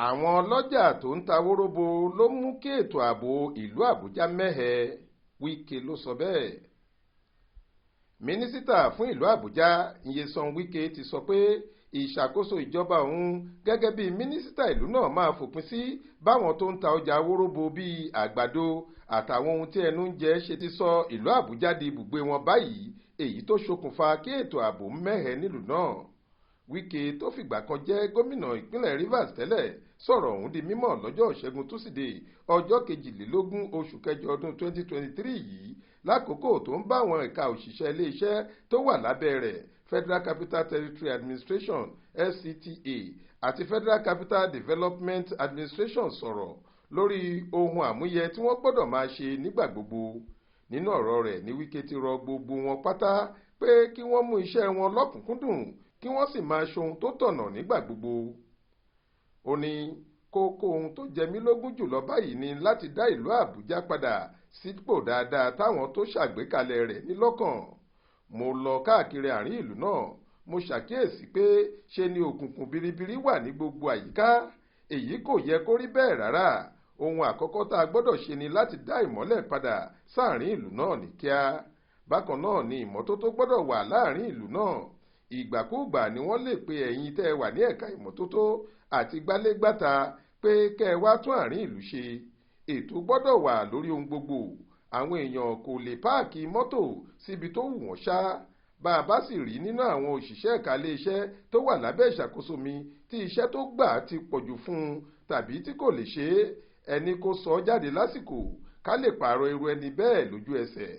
àwọn ọlọ́jà tó ń ta wóróbo ló mú kí ètò ààbò ìlú Àbújá mẹ́hẹ. Wike ló sọ bẹ́ẹ̀. Mínísítà fún ìlú Àbújá Nyesom Wike ti sọ pé ìṣàkóso ìjọba òun gẹ́gẹ́ bí mínísítà ìlú náà máa fòpin sí báwọn tó ń ta ọjà wóróbo bíi àgbàdo àtàwọn ohun tí ẹnu ń jẹ ṣe ti sọ ìlú Àbújá di ibùgbé wọn báyìí, èyí tó ṣokùnfà kí ètò ààbò mẹ́hẹ nílùú náà. Wike tó fìgbà kan jẹ́ gómìnà ìpínlẹ̀ Rivers tẹ́lẹ̀ sọ̀rọ̀ ọ̀hún di mímọ̀ lọ́jọ́ Ìṣẹ́gun túsídẹ̀ẹ́ ọjọ́ 22 oṣù kẹjọ ọdún 2023 yìí lákòókò tó ń bá àwọn ẹ̀ka òṣìṣẹ́ iléeṣẹ́ tó wà lábẹ́ rẹ̀ Federal Capital Territory Administration FCTA àti Federal Capital Development Administration sọ̀rọ̀ lórí ohun àmúyẹ tí wọ́n gbọ́dọ̀ máa ṣe nígbà gbogbo. Nínú ọ̀rọ̀ rẹ̀ ní Wike ti rọ gbogbo wọn pátá pé kí wọ́n mú iṣẹ́ wọn lọ́kùnkúndùn kí wọ́n sì máa ṣohun tó tọ̀nà nígbà gbogbo. Ó ní kókó ohun tó jẹ mí lógún jùlọ báyìí ni láti dá ìlú Àbújá padà sípò dáadáa táwọn tó ṣàgbékalẹ̀ rẹ̀ ní lọ́kàn. Mo lọ káàkiri àárín ìlú náà, mo ṣàkíyèsí pé ṣe ni òkùnkùn biribiri wà ní gbogbo àyíká. Èyí kò yẹ kó rí bẹ́ẹ̀ rárá. Ohun àkọ́kọ́ tá a gbọ́dọ̀ ṣe ni láti dá ìmọ́lẹ̀ padà sáàrin ìlú náà ní kíá. Bákan náà ni ìmọ́tótó gbọ́dọ̀ wà láàrin ìlú náà. Ìgbàkúùgbà ni wọ́n lè pe ẹ̀yin tẹ́ ẹ wà ní ẹ̀ka ìmọ́tótó àti gbálégbáta pé kẹ́ ẹ wá tún àárín ìlú ṣe. Ètò gbọ́dọ̀ wà lórí ohun gbogbo. Àwọn èèyàn kò lè páàkì mọ́tò síbi tó wù wọ́n ṣá. Bá a bá sì rí nínú àwọn òṣìṣẹ́ ẹ̀ka iléeṣẹ́ tó wà lábẹ́ ìṣàkóso mi tí iṣẹ́ tó gbà ti pọ̀jù fún un tàbí tí kò lè ṣe é, ẹni kó sọ jáde lásìkò ká lè pààrọ̀ irú ẹni bẹ́ẹ̀ lójú ẹsẹ̀.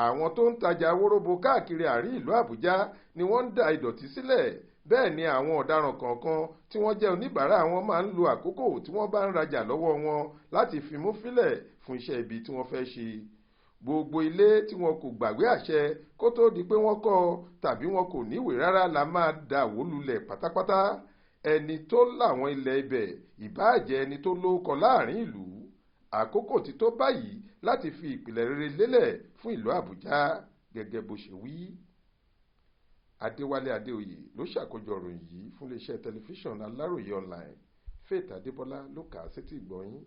Àwọn tó ń tajà wóróbo káàkiri àárín ìlú Àbújá ni wọ́n ń da ìdọ̀tí sílẹ̀. Bẹ́ẹ̀ ni àwọn ọ̀daràn kọ̀ọ̀kan tí wọ́n jẹ́ oníbàárà wọn máa ń lo àkókò tí wọ́n bá ń rajà lọ́wọ́ wọn láti fimú fílẹ̀ fún iṣẹ́ ibi tí wọ́n fẹ́ ṣe. Gbogbo ilé tí wọn kò gbàgbé àṣẹ kó tó di pé wọ́n kọ́ tàbí wọn kò níwèé rárá la máa dà wó lulẹ̀ pátápátá. Ẹni tó láwọn ilẹ̀ ibẹ̀ ìbáàjẹ́ ẹni tó lóókọ láàrin ìlú. Àkókò ti tó báyìí láti fi ìpìlẹ̀ rere lélẹ̀ fún ìlú Àbújá gẹ́gẹ́ bó ṣe wí. Adéwálé Adéoyè ló ṣàkójọ ìròyìn yìí fún iléeṣẹ́ tẹlifíṣàn Aláròye online. Faith Adébọ́lá ló kà á sétí ìgbọ́ yín.